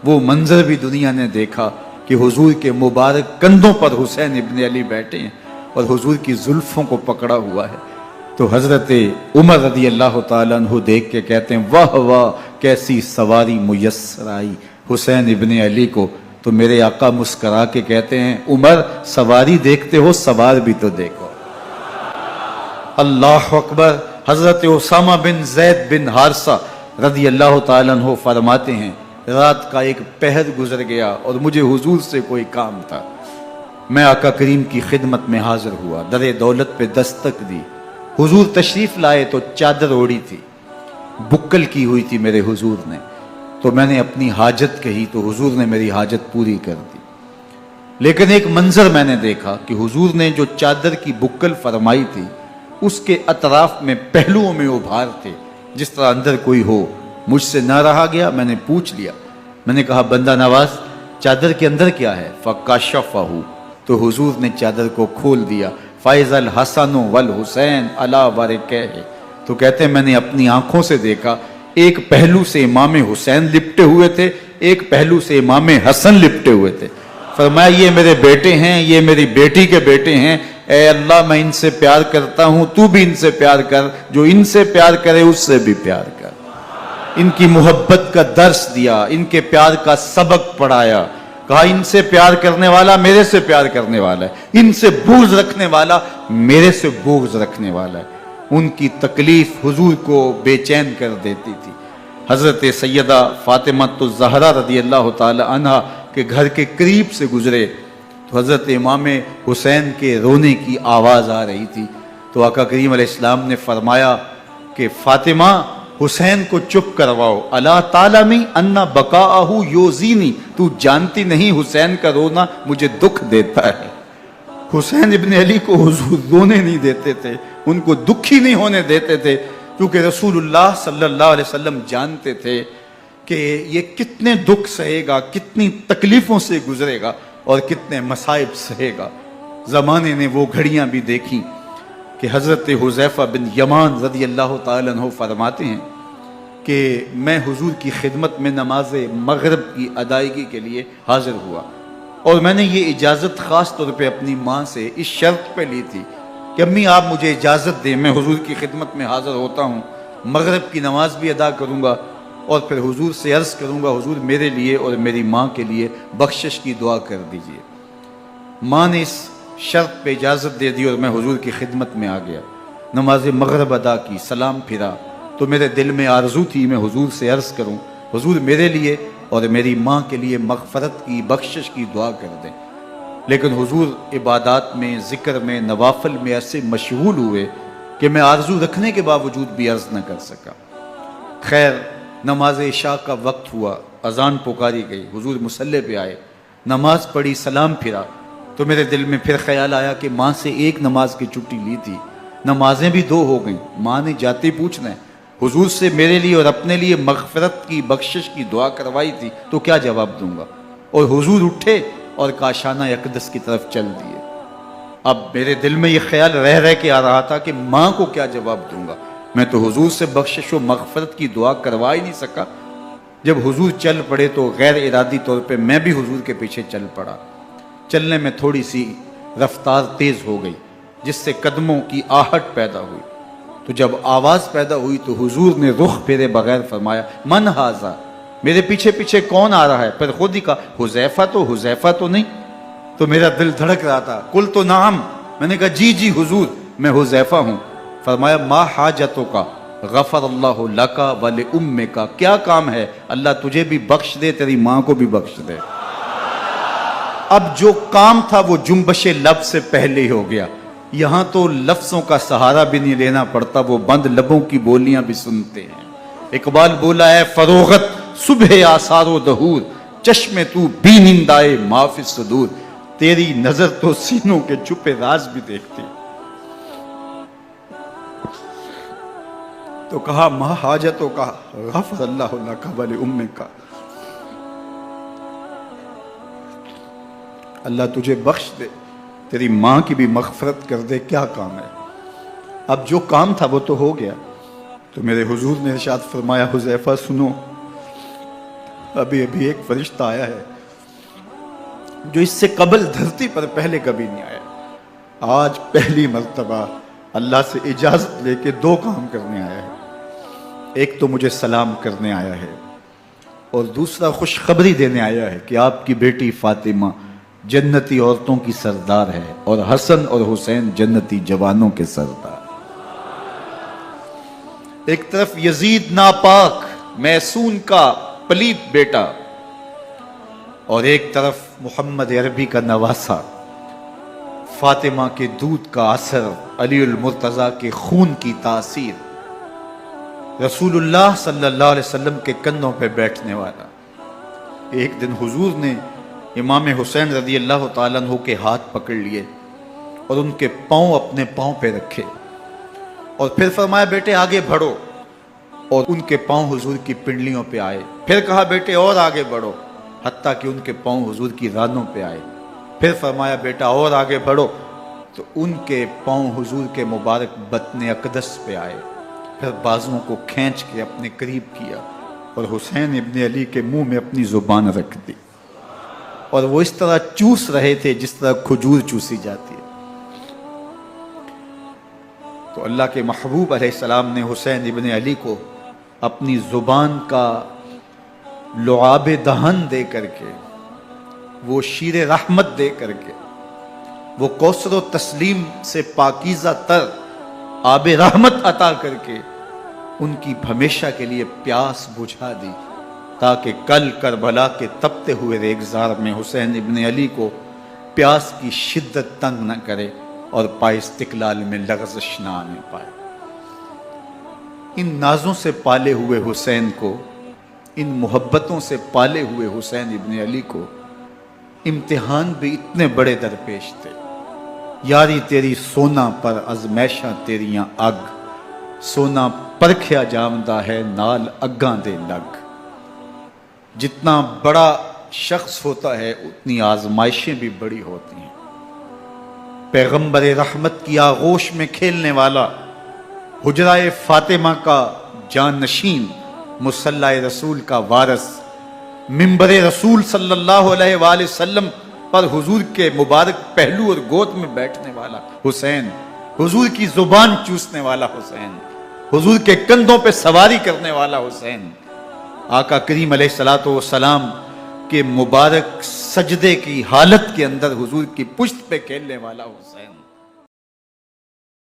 وہ منظر بھی دنیا نے دیکھا کہ حضور کے مبارک کندھوں پر حسین ابن علی بیٹھے ہیں اور حضور کی زلفوں کو پکڑا ہوا ہے. تو حضرت عمر رضی اللہ تعالیٰ عنہ دیکھ کے کہتے ہیں واہ واہ کیسی سواری میسر آئی حسین ابن علی کو. تو میرے آقا مسکرا کے کہتے ہیں عمر سواری دیکھتے ہو سوار بھی تو دیکھو. اللہ اکبر. حضرت اسامہ بن زید بن حارثہ رضی اللہ تعالیٰ عنہ فرماتے ہیں رات کا ایک پہر گزر گیا اور مجھے حضور سے کوئی کام تھا. میں آقا کریم کی خدمت میں حاضر ہوا, در دولت پہ دستک دی. حضور تشریف لائے تو چادر اوڑی تھی, بکل کی ہوئی تھی میرے حضور نے. تو میں نے اپنی حاجت کہی تو حضور نے میری حاجت پوری کر دی. لیکن ایک منظر میں نے دیکھا کہ حضور نے جو چادر کی بکل فرمائی تھی اس کے اطراف میں پہلوؤں میں ابھار تھے جس طرح اندر کوئی ہو. مجھ سے نہ رہا گیا, میں نے پوچھ لیا. میں نے کہا بندہ نواز چادر کے اندر کیا ہے؟ فکاشفہ. تو حضور نے چادر کو کھول دیا. فائز الحسن والحسین علی ورکہ. تو کہتے ہیں میں نے اپنی آنکھوں سے دیکھا ایک پہلو سے امام حسین لپٹے ہوئے تھے, ایک پہلو سے امام حسن لپٹے ہوئے تھے. فرمایا یہ میرے بیٹے ہیں, یہ میری بیٹی کے بیٹے ہیں. اے اللہ میں ان سے پیار کرتا ہوں, تو بھی ان سے پیار کر, جو ان سے پیار کرے اس سے بھی پیار کر. ان کی محبت کا درس دیا, ان کے پیار کا سبق پڑھایا. کہا ان سے پیار کرنے والا میرے سے پیار کرنے والا ہے, ان سے بغض رکھنے والا میرے سے بغض رکھنے والا ہے. ان کی تکلیف حضور کو بے چین کر دیتی تھی. حضرت سیدہ فاطمہ الزہرا رضی اللہ تعالی عنہا کے گھر کے قریب سے گزرے تو حضرت امام حسین کے رونے کی آواز آ رہی تھی. تو آقا کریم علیہ السلام نے فرمایا کہ فاطمہ حسین کو چپ کرواؤ. الا تعلمی ان بقاءہ یوزینی, تو جانتی نہیں حسین کا رونا مجھے دکھ دیتا ہے. حسین ابن علی کو حضور رونے نہیں دیتے تھے, ان کو دکھی نہیں ہونے دیتے تھے, کیونکہ رسول اللہ صلی اللہ علیہ وسلم جانتے تھے کہ یہ کتنے دکھ سہے گا, کتنی تکلیفوں سے گزرے گا اور کتنے مصائب سہے گا. زمانے نے وہ گھڑیاں بھی دیکھی کہ حضرت حذیفہ بن یمان رضی اللہ تعالیٰ عنہ فرماتے ہیں کہ میں حضور کی خدمت میں نماز مغرب کی ادائیگی کے لیے حاضر ہوا, اور میں نے یہ اجازت خاص طور پہ اپنی ماں سے اس شرط پہ لی تھی کہ امی آپ مجھے اجازت دیں, میں حضور کی خدمت میں حاضر ہوتا ہوں, مغرب کی نماز بھی ادا کروں گا اور پھر حضور سے عرض کروں گا حضور میرے لیے اور میری ماں کے لیے بخشش کی دعا کر دیجئے. ماں نے اس شرط پہ اجازت دے دی اور میں حضور کی خدمت میں آ گیا. نماز مغرب ادا کی, سلام پھرا تو میرے دل میں آرزو تھی میں حضور سے عرض کروں حضور میرے لیے اور میری ماں کے لیے مغفرت کی بخشش کی دعا کر دیں. لیکن حضور عبادات میں, ذکر میں, نوافل میں ایسے مشغول ہوئے کہ میں آرزو رکھنے کے باوجود بھی عرض نہ کر سکا. خیر نماز عشاء کا وقت ہوا, اذان پکاری گئی, حضور مصلی پہ آئے, نماز پڑھی, سلام پھرا تو میرے دل میں پھر خیال آیا کہ ماں سے ایک نماز کی چھٹی لی تھی, نمازیں بھی 2 ہو گئیں. ماں نے جاتے پوچھنا ہے حضور سے میرے لیے اور اپنے لیے مغفرت کی بخشش کی دعا کروائی تھی تو کیا جواب دوں گا. اور حضور اٹھے اور کاشانہ اقدس کی طرف چل دیے. اب میرے دل میں یہ خیال رہ کے آ رہا تھا کہ ماں کو کیا جواب دوں گا, میں تو حضور سے بخشش و مغفرت کی دعا کروا ہی نہیں سکا. جب حضور چل پڑے تو غیر ارادی طور پہ میں بھی حضور کے پیچھے چل پڑا. چلنے میں تھوڑی سی رفتار تیز ہو گئی جس سے قدموں کی آہٹ پیدا ہوئی. تو جب آواز پیدا ہوئی تو حضور نے رخ پھیرے بغیر فرمایا من ھذا, میرے پیچھے پیچھے کون آ رہا ہے؟ پھر خود ہی کہا حذیفہ تو نہیں. تو میرا دل دھڑک رہا تھا. قلت نعم, میں نے کہا جی حضور میں حذیفہ ہوں. فرمایا ما حاجتوں کا غفر اللہ لکا ولأمک, کیا کام ہے اللہ تجھے بھی بخش دے تیری ماں کو بھی بخش دے. اب جو کام تھا وہ جنبش لب سے پہلے ہی ہو گیا. یہاں تو لفظوں کا سہارا بھی نہیں لینا پڑتا, وہ بند لبوں کی بولیاں بھی سنتے ہیں. اقبال بولا ہے فروغت صبح آثار و دہور, چشم تو بی نندائے ما فی الصدور, تیری نظر تو سینوں کے چھپے راز بھی دیکھتی. تو کہا ما حاجتوں کا غفر اللہ لک ولأمک, اللہ تجھے بخش دے تیری ماں کی بھی مغفرت کر دے, کیا کام ہے. اب جو کام تھا وہ تو ہو گیا. تو میرے حضور نے ارشاد فرمایا حذیفہ سنو, ابھی ابھی ایک فرشتہ آیا ہے جو اس سے قبل دھرتی پر پہلے کبھی نہیں آیا، آج پہلی مرتبہ اللہ سے اجازت لے کے 2 کام کرنے آیا ہے۔ ایک تو مجھے سلام کرنے آیا ہے اور دوسرا خوشخبری دینے آیا ہے کہ آپ کی بیٹی فاطمہ جنتی عورتوں کی سردار ہے اور حسن اور حسین جنتی جوانوں کے سردار۔ ایک طرف یزید ناپاک میسون کا پلیت بیٹا اور ایک طرف محمد عربی کا نواسا، فاطمہ کے دودھ کا اثر، علی المرتضیٰ کے خون کی تاثیر، رسول اللہ صلی اللہ علیہ وسلم کے کندھوں پہ بیٹھنے والا۔ ایک دن حضور نے امام حسین رضی اللہ تعالیٰ عنہ کے ہاتھ پکڑ لیے اور ان کے پاؤں اپنے پاؤں پہ رکھے اور پھر فرمایا بیٹے آگے بڑھو، اور ان کے پاؤں حضور کی پنڈلیوں پہ آئے۔ پھر کہا بیٹے اور آگے بڑھو، حتیٰ کہ ان کے پاؤں حضور کی رانوں پہ آئے۔ پھر فرمایا بیٹا اور آگے بڑھو، تو ان کے پاؤں حضور کے مبارک بطن اقدس پہ آئے۔ پھر بازوؤں کو کھینچ کے اپنے قریب کیا اور حسین ابن علی کے منہ میں اپنی زبان رکھ دی، اور وہ اس طرح چوس رہے تھے جس طرح کھجور چوسی جاتی ہے۔ تو اللہ کے محبوب علیہ السلام نے حسین ابن علی کو اپنی زبان کا لعاب دہن دے کر کے، وہ شیر رحمت دے کر کے، وہ کوثر و تسلیم سے پاکیزہ تر آب رحمت عطا کر کے ان کی ہمیشہ کے لیے پیاس بجھا دی، تاکہ کل کربلا کے تپتے ہوئے ریگزار میں حسین ابن علی کو پیاس کی شدت تنگ نہ کرے اور پائے استقلال میں لغزش نہ آنے پائے۔ ان نازوں سے پالے ہوئے حسین کو، ان محبتوں سے پالے ہوئے حسین ابن علی کو امتحان بھی اتنے بڑے درپیش تھے۔ یاری تیری سونا پر ازمیشاں تیریاں اگ، سونا پرکھیا جامدہ ہے نال اگاں دے لگ۔ جتنا بڑا شخص ہوتا ہے اتنی آزمائشیں بھی بڑی ہوتی ہیں۔ پیغمبر رحمت کی آغوش میں کھیلنے والا، حجرہ فاطمہ کا جانشین، مصلی رسول کا وارث، منبر رسول صلی اللہ علیہ وآلہ وسلم پر حضور کے مبارک پہلو اور گود میں بیٹھنے والا حسین، حضور کی زبان چوسنے والا حسین، حضور کے کندھوں پہ سواری کرنے والا حسین، آقا کریم علیہ الصلوۃ والسلام کے مبارک سجدے کی حالت کے اندر حضور کی پشت پہ کھیلنے والا حسین۔